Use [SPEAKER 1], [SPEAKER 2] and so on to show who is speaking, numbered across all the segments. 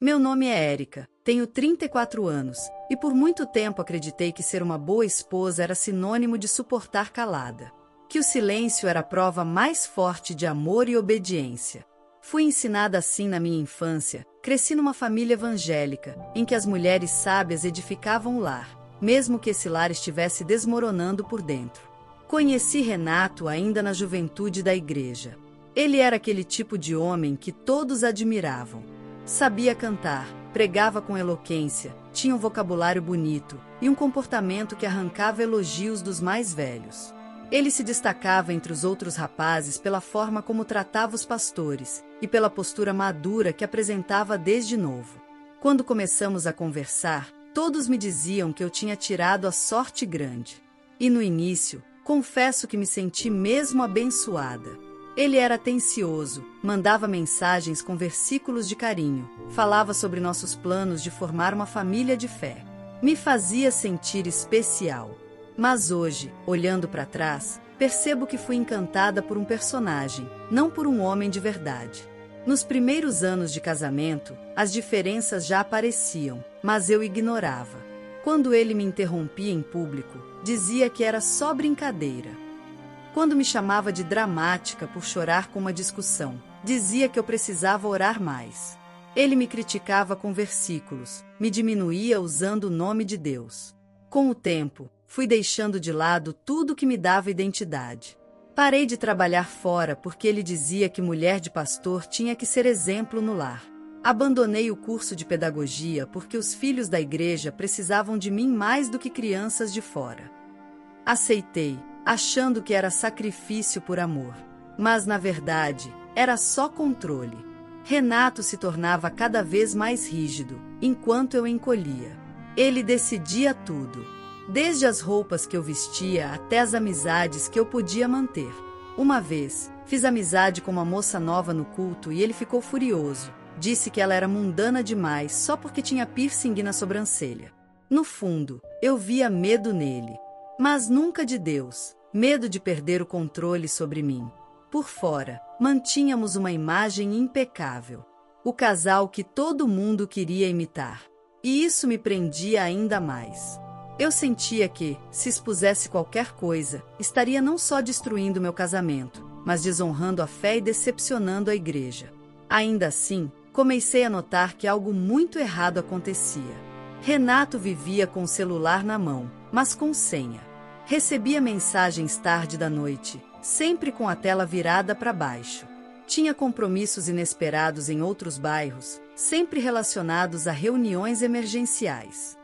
[SPEAKER 1] Meu nome é Érica, tenho 34 anos, e por muito tempo acreditei que ser uma boa esposa era sinônimo de suportar calada. Que o silêncio era a prova mais forte de amor e obediência. Fui ensinada assim na minha infância, cresci numa família evangélica, em que as mulheres sábias edificavam o lar, mesmo que esse lar estivesse desmoronando por dentro. Conheci Renato ainda na juventude da igreja. Ele era aquele tipo de homem que todos admiravam. Sabia cantar, pregava com eloquência, tinha um vocabulário bonito e um comportamento que arrancava elogios dos mais velhos. Ele se destacava entre os outros rapazes pela forma como tratava os pastores e pela postura madura que apresentava desde novo. Quando começamos a conversar, todos me diziam que eu tinha tirado a sorte grande. E no início, confesso que me senti mesmo abençoada. Ele era atencioso, mandava mensagens com versículos de carinho, falava sobre nossos planos de formar uma família de fé. Me fazia sentir especial. Mas hoje, olhando para trás, percebo que fui encantada por um personagem, não por um homem de verdade. Nos primeiros anos de casamento, as diferenças já apareciam, mas eu ignorava. Quando ele me interrompia em público, dizia que era só brincadeira. Quando me chamava de dramática por chorar com uma discussão, dizia que eu precisava orar mais. Ele me criticava com versículos, me diminuía usando o nome de Deus. Com o tempo, fui deixando de lado tudo que me dava identidade. Parei de trabalhar fora porque ele dizia que mulher de pastor tinha que ser exemplo no lar. Abandonei o curso de pedagogia porque os filhos da igreja precisavam de mim mais do que crianças de fora. Aceitei, achando que era sacrifício por amor. Mas, na verdade, era só controle. Renato se tornava cada vez mais rígido, enquanto eu encolhia. Ele decidia tudo. Desde as roupas que eu vestia até as amizades que eu podia manter. Uma vez, fiz amizade com uma moça nova no culto e ele ficou furioso. Disse que ela era mundana demais só porque tinha piercing na sobrancelha. No fundo, eu via medo nele. Mas nunca de Deus, medo de perder o controle sobre mim. Por fora, mantínhamos uma imagem impecável. O casal que todo mundo queria imitar. E isso me prendia ainda mais. Eu sentia que, se expusesse qualquer coisa, estaria não só destruindo meu casamento, mas desonrando a fé e decepcionando a igreja. Ainda assim, comecei a notar que algo muito errado acontecia. Renato vivia com o celular na mão, mas com senha. Recebia mensagens tarde da noite, sempre com a tela virada para baixo. Tinha compromissos inesperados em outros bairros, sempre relacionados a reuniões emergenciais.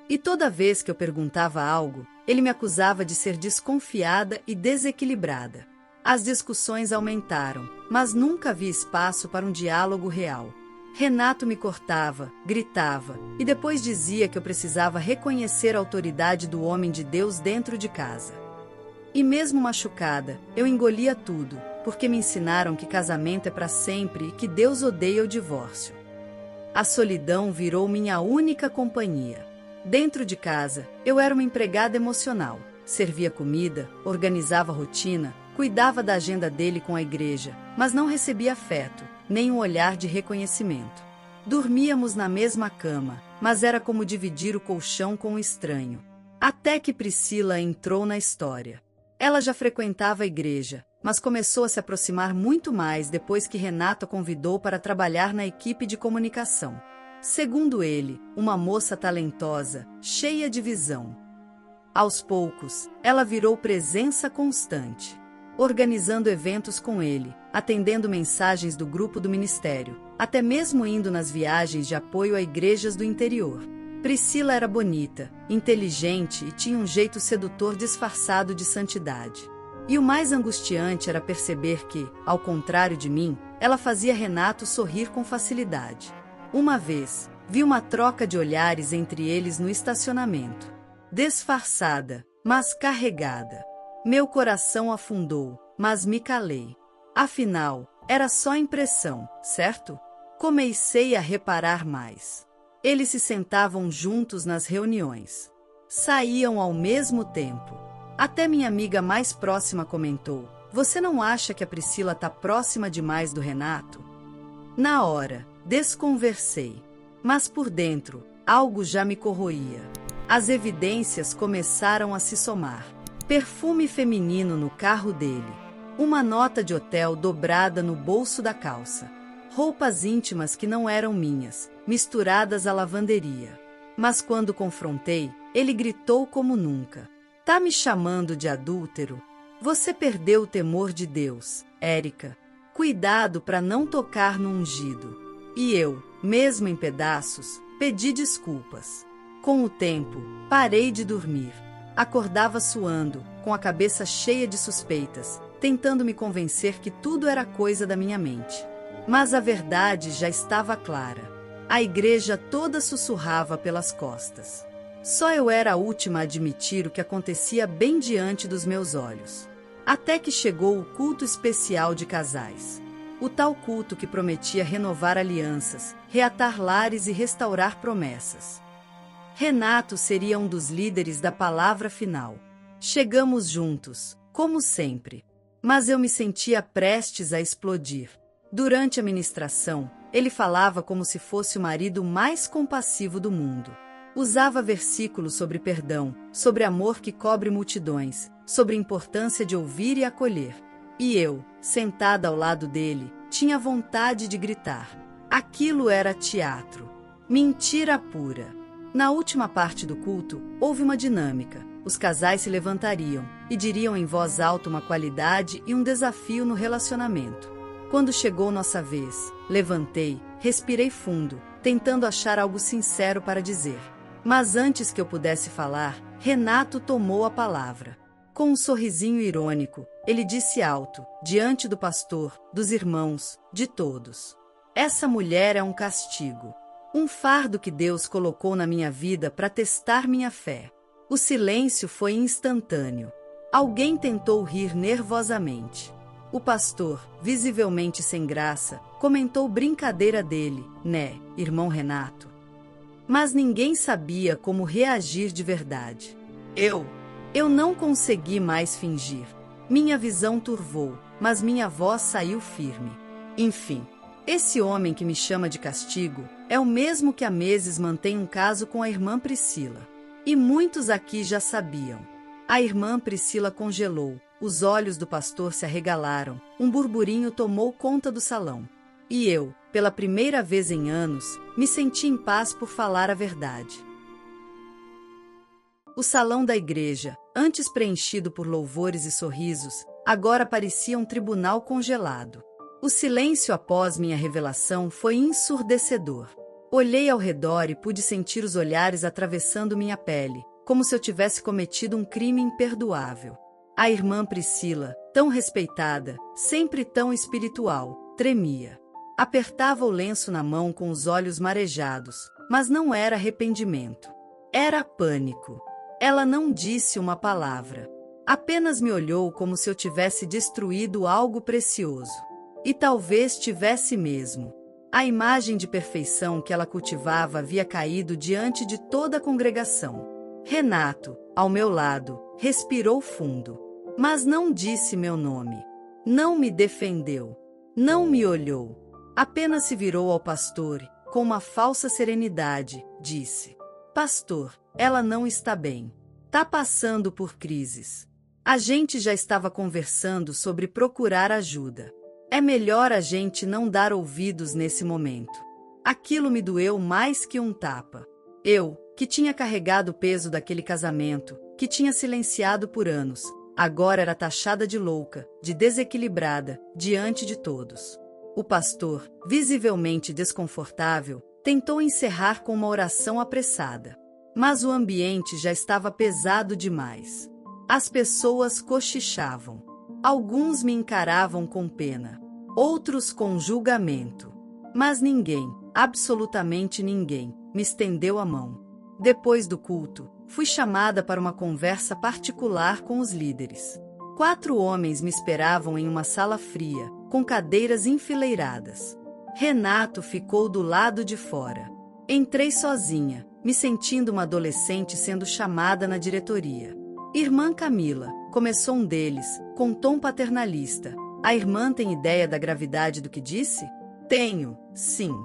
[SPEAKER 1] E toda vez que eu perguntava algo, ele me acusava de ser desconfiada e desequilibrada. As discussões aumentaram, mas nunca havia espaço para um diálogo real. Renato me cortava, gritava, e depois dizia que eu precisava reconhecer a autoridade do homem de Deus dentro de casa. E mesmo machucada, eu engolia tudo, porque me ensinaram que casamento é para sempre e que Deus odeia o divórcio. A solidão virou minha única companhia. Dentro de casa, eu era uma empregada emocional, servia comida, organizava a rotina, cuidava da agenda dele com a igreja, mas não recebia afeto, nem um olhar de reconhecimento. Dormíamos na mesma cama, mas era como dividir o colchão com um estranho. Até que Priscila entrou na história. Ela já frequentava a igreja, mas começou a se aproximar muito mais depois que Renato a convidou para trabalhar na equipe de comunicação. Segundo ele, uma moça talentosa, cheia de visão. Aos poucos, ela virou presença constante, organizando eventos com ele, atendendo mensagens do grupo do ministério, até mesmo indo nas viagens de apoio a igrejas do interior. Priscila era bonita, inteligente e tinha um jeito sedutor disfarçado de santidade. E o mais angustiante era perceber que, ao contrário de mim, ela fazia Renato sorrir com facilidade. Uma vez, vi uma troca de olhares entre eles no estacionamento. Disfarçada, mas carregada. Meu coração afundou, mas me calei. Afinal, era só impressão, certo? Comecei a reparar mais. Eles se sentavam juntos nas reuniões. Saíam ao mesmo tempo. Até minha amiga mais próxima comentou: "Você não acha que a Priscila tá próxima demais do Renato?" Na hora, desconversei. Mas por dentro, algo já me corroía. As evidências começaram a se somar. Perfume feminino no carro dele. Uma nota de hotel dobrada no bolso da calça. Roupas íntimas que não eram minhas, misturadas à lavanderia. Mas quando confrontei, ele gritou como nunca. Tá me chamando de adúltero? Você perdeu o temor de Deus, Érica. Cuidado para não tocar no ungido. E eu, mesmo em pedaços, pedi desculpas. Com o tempo, parei de dormir. Acordava suando, com a cabeça cheia de suspeitas, tentando me convencer que tudo era coisa da minha mente. Mas a verdade já estava clara. A igreja toda sussurrava pelas costas. Só eu era a última a admitir o que acontecia bem diante dos meus olhos. Até que chegou o culto especial de casais. O tal culto que prometia renovar alianças, reatar lares e restaurar promessas. Renato seria um dos líderes da palavra final. Chegamos juntos, como sempre. Mas eu me sentia prestes a explodir. Durante a ministração, ele falava como se fosse o marido mais compassivo do mundo. Usava versículos sobre perdão, sobre amor que cobre multidões, sobre a importância de ouvir e acolher. E eu, sentada ao lado dele, tinha vontade de gritar. Aquilo era teatro. Mentira pura. Na última parte do culto, houve uma dinâmica. Os casais se levantariam e diriam em voz alta uma qualidade e um desafio no relacionamento. Quando chegou nossa vez, levantei, respirei fundo, tentando achar algo sincero para dizer. Mas antes que eu pudesse falar, Renato tomou a palavra. Com um sorrisinho irônico, ele disse alto, diante do pastor, dos irmãos, de todos. Essa mulher é um castigo. Um fardo que Deus colocou na minha vida para testar minha fé. O silêncio foi instantâneo. Alguém tentou rir nervosamente. O pastor, visivelmente sem graça, comentou brincadeira dele, né, irmão Renato? Mas ninguém sabia como reagir de verdade. Eu não consegui mais fingir. Minha visão turvou, mas minha voz saiu firme. Enfim, esse homem que me chama de castigo é o mesmo que há meses mantém um caso com a irmã Priscila. E muitos aqui já sabiam. A irmã Priscila congelou, os olhos do pastor se arregalaram, um burburinho tomou conta do salão. E eu, pela primeira vez em anos, me senti em paz por falar a verdade. O salão da igreja, antes preenchido por louvores e sorrisos, agora parecia um tribunal congelado. O silêncio após minha revelação foi ensurdecedor. Olhei ao redor e pude sentir os olhares atravessando minha pele, como se eu tivesse cometido um crime imperdoável. A irmã Priscila, tão respeitada, sempre tão espiritual, tremia. Apertava o lenço na mão com os olhos marejados, mas não era arrependimento. Era pânico. Ela não disse uma palavra. Apenas me olhou como se eu tivesse destruído algo precioso. E talvez tivesse mesmo. A imagem de perfeição que ela cultivava havia caído diante de toda a congregação. Renato, ao meu lado, respirou fundo. Mas não disse meu nome. Não me defendeu. Não me olhou. Apenas se virou ao pastor e, com uma falsa serenidade, disse: Pastor, ela não está bem. Tá passando por crises. A gente já estava conversando sobre procurar ajuda. É melhor a gente não dar ouvidos nesse momento. Aquilo me doeu mais que um tapa. Eu, que tinha carregado o peso daquele casamento, que tinha silenciado por anos, agora era taxada de louca, de desequilibrada, diante de todos. O pastor, visivelmente desconfortável, tentou encerrar com uma oração apressada. Mas o ambiente já estava pesado demais. As pessoas cochichavam. Alguns me encaravam com pena, outros com julgamento. Mas ninguém, absolutamente ninguém, me estendeu a mão. Depois do culto, fui chamada para uma conversa particular com os líderes. 4 homens me esperavam em uma sala fria, com cadeiras enfileiradas. Renato ficou do lado de fora. Entrei sozinha, me sentindo uma adolescente sendo chamada na diretoria. Irmã Camila, começou um deles, com tom paternalista. A irmã tem ideia da gravidade do que disse? Tenho, sim.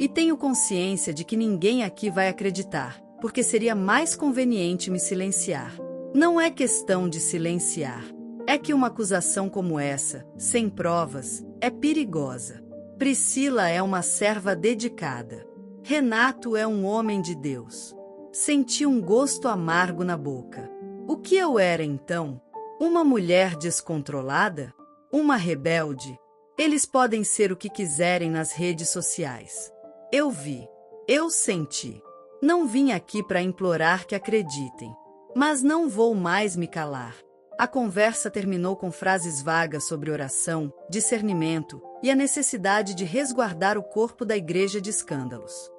[SPEAKER 1] E tenho consciência de que ninguém aqui vai acreditar, porque seria mais conveniente me silenciar. Não é questão de silenciar. É que uma acusação como essa, sem provas, é perigosa. Priscila é uma serva dedicada. Renato é um homem de Deus. Senti um gosto amargo na boca. O que eu era então? Uma mulher descontrolada? Uma rebelde? Eles podem ser o que quiserem nas redes sociais. Eu vi. Eu senti. Não vim aqui para implorar que acreditem. Mas não vou mais me calar. A conversa terminou com frases vagas sobre oração, discernimento e a necessidade de resguardar o corpo da igreja de escândalos.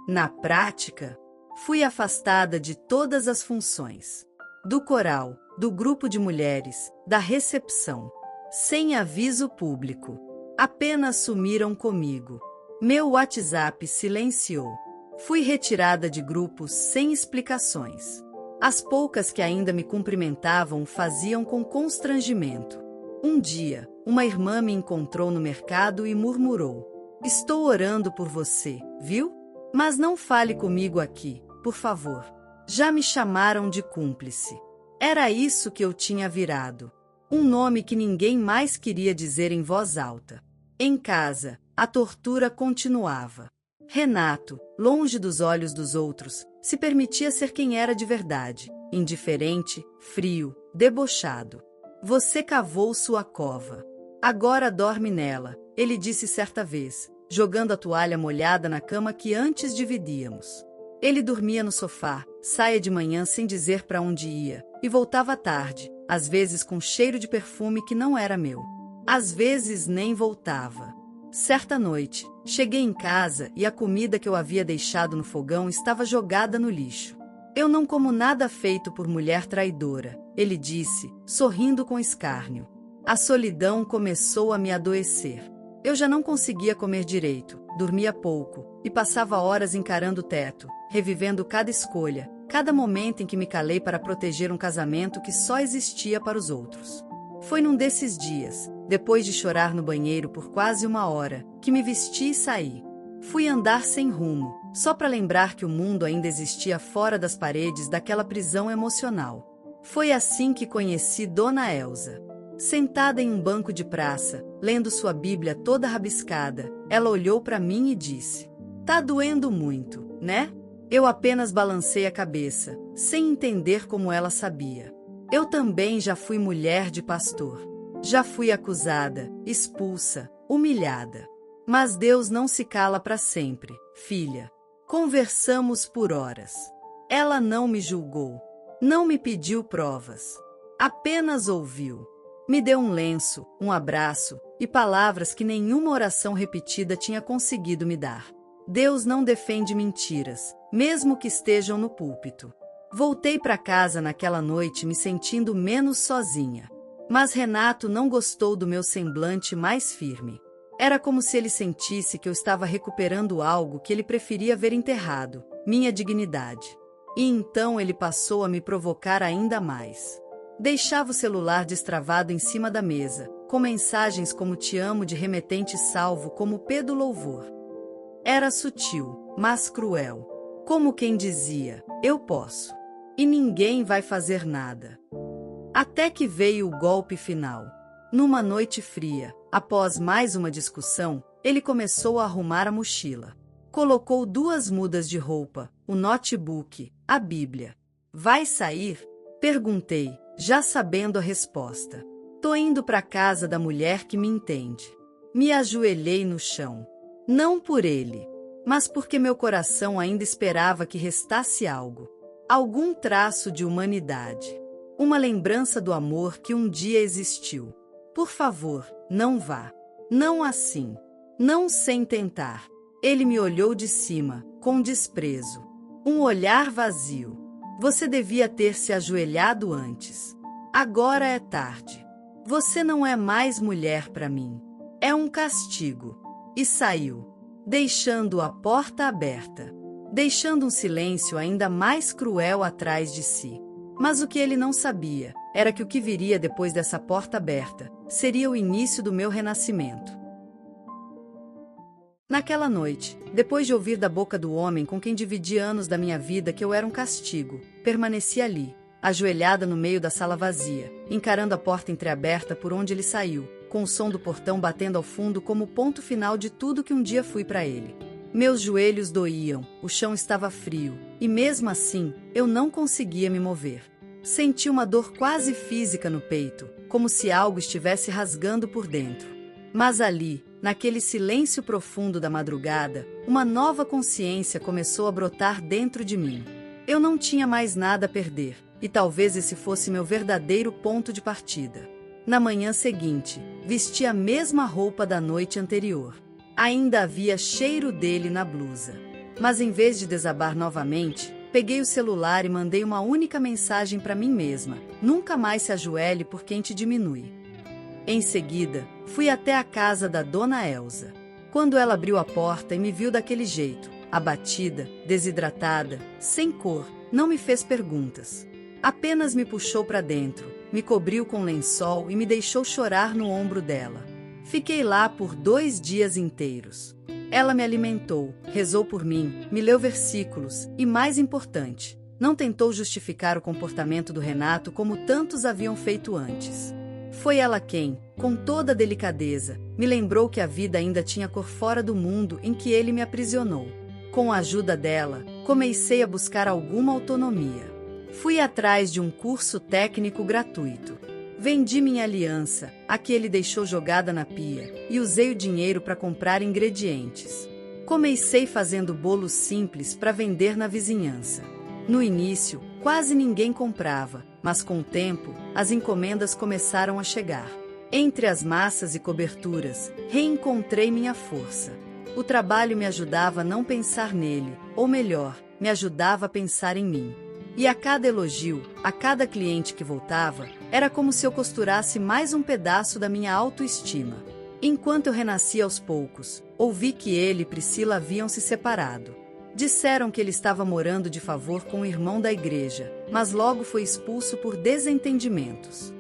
[SPEAKER 1] Na prática, fui afastada de todas as funções. Do coral, do grupo de mulheres, da recepção. Sem aviso público. Apenas sumiram comigo. Meu WhatsApp silenciou. Fui retirada de grupos sem explicações. As poucas que ainda me cumprimentavam o faziam com constrangimento. Um dia, uma irmã me encontrou no mercado e murmurou: "Estou orando por você, viu? Mas não fale comigo aqui, por favor." Já me chamaram de cúmplice. Era isso que eu tinha virado. Um nome que ninguém mais queria dizer em voz alta. Em casa, a tortura continuava. Renato, longe dos olhos dos outros, se permitia ser quem era de verdade, indiferente, frio, debochado. "Você cavou sua cova. Agora dorme nela", ele disse certa vez, jogando a toalha molhada na cama que antes dividíamos. Ele dormia no sofá, saía de manhã sem dizer para onde ia, e voltava à tarde, às vezes com cheiro de perfume que não era meu. Às vezes nem voltava. Certa noite, cheguei em casa e a comida que eu havia deixado no fogão estava jogada no lixo. "Eu não como nada feito por mulher traidora", ele disse, sorrindo com escárnio. A solidão começou a me adoecer. Eu já não conseguia comer direito, dormia pouco, e passava horas encarando o teto, revivendo cada escolha, cada momento em que me calei para proteger um casamento que só existia para os outros. Foi num desses dias, depois de chorar no banheiro por quase uma hora, que me vesti e saí. Fui andar sem rumo, só para lembrar que o mundo ainda existia fora das paredes daquela prisão emocional. Foi assim que conheci Dona Elza. Sentada em um banco de praça, lendo sua Bíblia toda rabiscada, ela olhou para mim e disse: "Tá doendo muito, né?" Eu apenas balancei a cabeça, sem entender como ela sabia. Eu também já fui mulher de pastor. Já fui acusada, expulsa, humilhada. Mas Deus não se cala para sempre, filha. Conversamos por horas. Ela não me julgou. Não me pediu provas. Apenas ouviu. Me deu um lenço, um abraço e palavras que nenhuma oração repetida tinha conseguido me dar. Deus não defende mentiras, mesmo que estejam no púlpito. Voltei para casa naquela noite me sentindo menos sozinha. Mas Renato não gostou do meu semblante mais firme. Era como se ele sentisse que eu estava recuperando algo que ele preferia ver enterrado, minha dignidade. E então ele passou a me provocar ainda mais. Deixava o celular destravado em cima da mesa, com mensagens como "te amo" de remetente salvo como P do louvor. Era sutil, mas cruel. Como quem dizia: "Eu posso. E ninguém vai fazer nada." Até que veio o golpe final. Numa noite fria, após mais uma discussão, ele começou a arrumar a mochila. Colocou 2 mudas de roupa, o notebook, a Bíblia. "Vai sair?" Perguntei, já sabendo a resposta. "Tô indo para casa da mulher que me entende." Me ajoelhei no chão. Não por ele, mas porque meu coração ainda esperava que restasse algo. Algum traço de humanidade. Uma lembrança do amor que um dia existiu. "Por favor, não vá. Não assim. Não sem tentar." Ele me olhou de cima, com desprezo. Um olhar vazio. "Você devia ter se ajoelhado antes. Agora é tarde. Você não é mais mulher para mim. É um castigo." E saiu, deixando a porta aberta, deixando um silêncio ainda mais cruel atrás de si. Mas o que ele não sabia era que o que viria depois dessa porta aberta seria o início do meu renascimento. Naquela noite, depois de ouvir da boca do homem com quem dividi anos da minha vida que eu era um castigo, permaneci ali, ajoelhada no meio da sala vazia, encarando a porta entreaberta por onde ele saiu, com o som do portão batendo ao fundo como o ponto final de tudo que um dia fui para ele. Meus joelhos doíam, o chão estava frio, e mesmo assim, eu não conseguia me mover. Senti uma dor quase física no peito, como se algo estivesse rasgando por dentro. Mas ali, naquele silêncio profundo da madrugada, uma nova consciência começou a brotar dentro de mim. Eu não tinha mais nada a perder, e talvez esse fosse meu verdadeiro ponto de partida. Na manhã seguinte, vesti a mesma roupa da noite anterior. Ainda havia cheiro dele na blusa. Mas em vez de desabar novamente, peguei o celular e mandei uma única mensagem para mim mesma: nunca mais se ajoelhe por quem te diminui. Em seguida, fui até a casa da Dona Elza. Quando ela abriu a porta e me viu daquele jeito, abatida, desidratada, sem cor, não me fez perguntas. Apenas me puxou para dentro, me cobriu com lençol e me deixou chorar no ombro dela. Fiquei lá por 2 dias inteiros. Ela me alimentou, rezou por mim, me leu versículos e, mais importante, não tentou justificar o comportamento do Renato como tantos haviam feito antes. Foi ela quem, com toda delicadeza, me lembrou que a vida ainda tinha cor fora do mundo em que ele me aprisionou. Com a ajuda dela, comecei a buscar alguma autonomia. Fui atrás de um curso técnico gratuito. Vendi minha aliança, a que ele deixou jogada na pia, e usei o dinheiro para comprar ingredientes. Comecei fazendo bolos simples para vender na vizinhança. No início, quase ninguém comprava, mas com o tempo, as encomendas começaram a chegar. Entre as massas e coberturas, reencontrei minha força. O trabalho me ajudava a não pensar nele, ou melhor, me ajudava a pensar em mim. E a cada elogio, a cada cliente que voltava, era como se eu costurasse mais um pedaço da minha autoestima. Enquanto eu renascia aos poucos, ouvi que ele e Priscila haviam se separado. Disseram que ele estava morando de favor com o irmão da igreja, mas logo foi expulso por desentendimentos.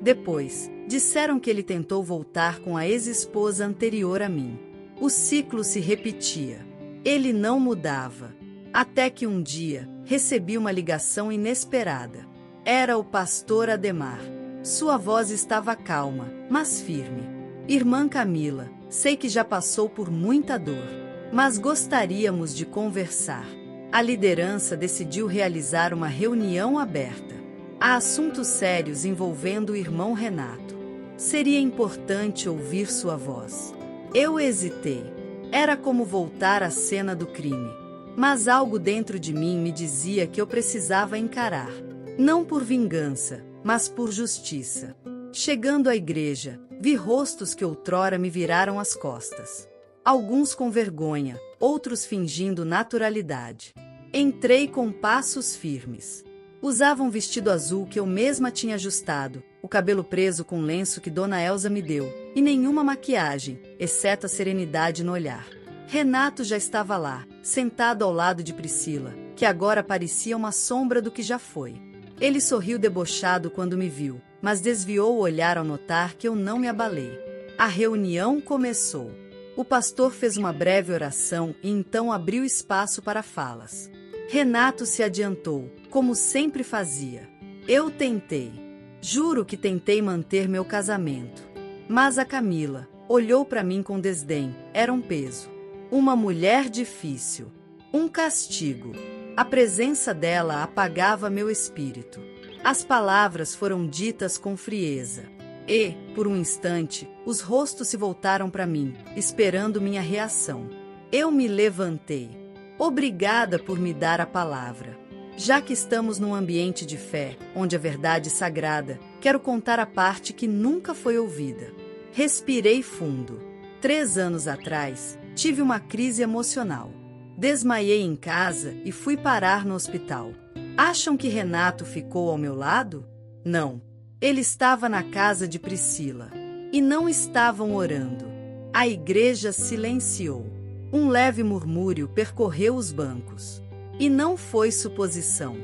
[SPEAKER 1] Depois, disseram que ele tentou voltar com a ex-esposa anterior a mim. O ciclo se repetia. Ele não mudava. Até que um dia, recebi uma ligação inesperada. Era o pastor Ademar. Sua voz estava calma, mas firme. Irmã Camila, sei que já passou por muita dor, mas gostaríamos de conversar. A liderança decidiu realizar uma reunião aberta. Há assuntos sérios envolvendo o irmão Renato. Seria importante ouvir sua voz. Eu hesitei. Era como voltar à cena do crime. Mas algo dentro de mim me dizia que eu precisava encarar. Não por vingança, mas por justiça. Chegando à igreja, vi rostos que outrora me viraram as costas. Alguns com vergonha, outros fingindo naturalidade. Entrei com passos firmes. Usava um vestido azul que eu mesma tinha ajustado, o cabelo preso com um lenço que Dona Elza me deu, e nenhuma maquiagem, exceto a serenidade no olhar. Renato já estava lá, sentado ao lado de Priscila, que agora parecia uma sombra do que já foi. Ele sorriu debochado quando me viu, mas desviou o olhar ao notar que eu não me abalei. A reunião começou. O pastor fez uma breve oração e então abriu espaço para falas. Renato se adiantou, como sempre fazia. Eu tentei. Juro que tentei manter meu casamento. Mas a Camila olhou para mim com desdém. Era um peso. Uma mulher difícil. Um castigo. A presença dela apagava meu espírito. As palavras foram ditas com frieza. E, por um instante, os rostos se voltaram para mim, esperando minha reação. Eu me levantei. Obrigada por me dar a palavra. Já que estamos num ambiente de fé, onde a verdade é sagrada, quero contar a parte que nunca foi ouvida. Respirei fundo. 3 anos atrás, tive uma crise emocional. Desmaiei em casa e fui parar no hospital. Acham que Renato ficou ao meu lado? Não. Ele estava na casa de Priscila. E não estavam orando. A igreja silenciou. Um leve murmúrio percorreu os bancos. E não foi suposição.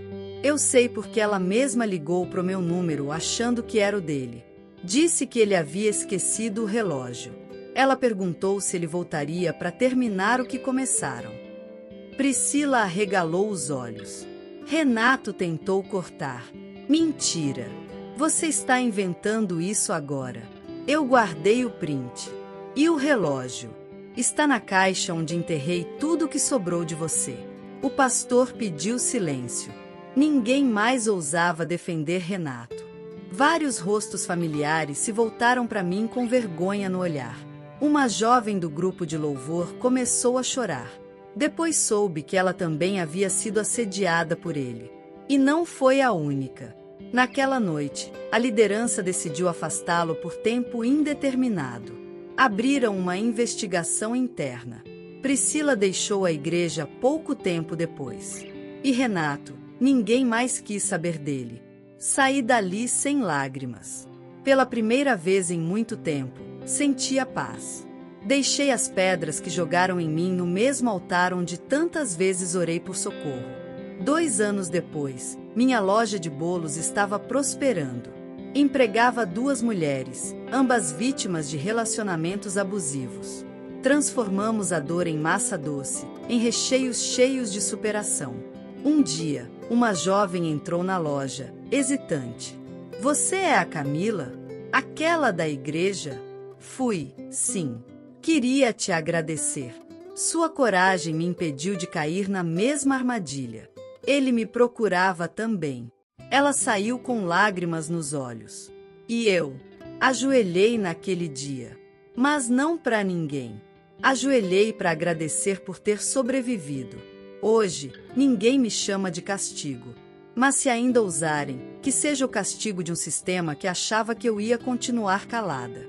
[SPEAKER 1] Eu sei porque ela mesma ligou pro meu número achando que era o dele. Disse que ele havia esquecido o relógio. Ela perguntou se ele voltaria para terminar o que começaram. Priscila arregalou os olhos. Renato tentou cortar. Mentira! Você está inventando isso agora. Eu guardei o print. E o relógio? Está na caixa onde enterrei tudo que sobrou de você. O pastor pediu silêncio. Ninguém mais ousava defender Renato. Vários rostos familiares se voltaram para mim com vergonha no olhar. Uma jovem do grupo de louvor começou a chorar. Depois soube que ela também havia sido assediada por ele. E não foi a única. Naquela noite, a liderança decidiu afastá-lo por tempo indeterminado. Abriram uma investigação interna. Priscila deixou a igreja pouco tempo depois. E Renato, ninguém mais quis saber dele. Saí dali sem lágrimas. Pela primeira vez em muito tempo, senti a paz. Deixei as pedras que jogaram em mim no mesmo altar onde tantas vezes orei por socorro. 2 anos depois, minha loja de bolos estava prosperando. Empregava 2 mulheres, ambas vítimas de relacionamentos abusivos. Transformamos a dor em massa doce, em recheios cheios de superação. Um dia, uma jovem entrou na loja, hesitante. Você é a Camila? Aquela da igreja? Fui, sim. Queria te agradecer. Sua coragem me impediu de cair na mesma armadilha. Ele me procurava também. Ela saiu com lágrimas nos olhos. E eu? Ajoelhei naquele dia. Mas não para ninguém. Ajoelhei para agradecer por ter sobrevivido. Hoje, ninguém me chama de castigo. Mas se ainda ousarem, que seja o castigo de um sistema que achava que eu ia continuar calada.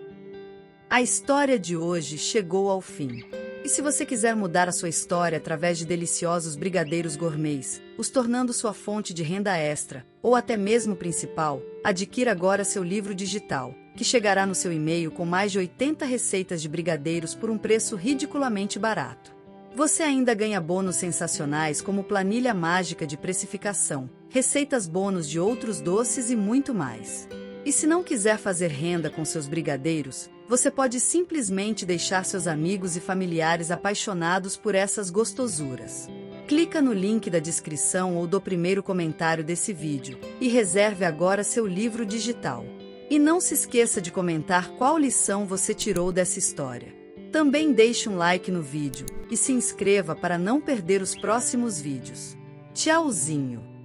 [SPEAKER 1] A história de hoje chegou ao fim. E se você quiser mudar a sua história através de deliciosos brigadeiros gourmets, os tornando sua fonte de renda extra, ou até mesmo principal, adquira agora seu livro digital, que chegará no seu e-mail com mais de 80 receitas de brigadeiros por um preço ridiculamente barato. Você ainda ganha bônus sensacionais como planilha mágica de precificação, receitas bônus de outros doces e muito mais. E se não quiser fazer renda com seus brigadeiros, você pode simplesmente deixar seus amigos e familiares apaixonados por essas gostosuras. Clica no link da descrição ou do primeiro comentário desse vídeo e reserve agora seu livro digital. E não se esqueça de comentar qual lição você tirou dessa história. Também deixe um like no vídeo e se inscreva para não perder os próximos vídeos. Tchauzinho!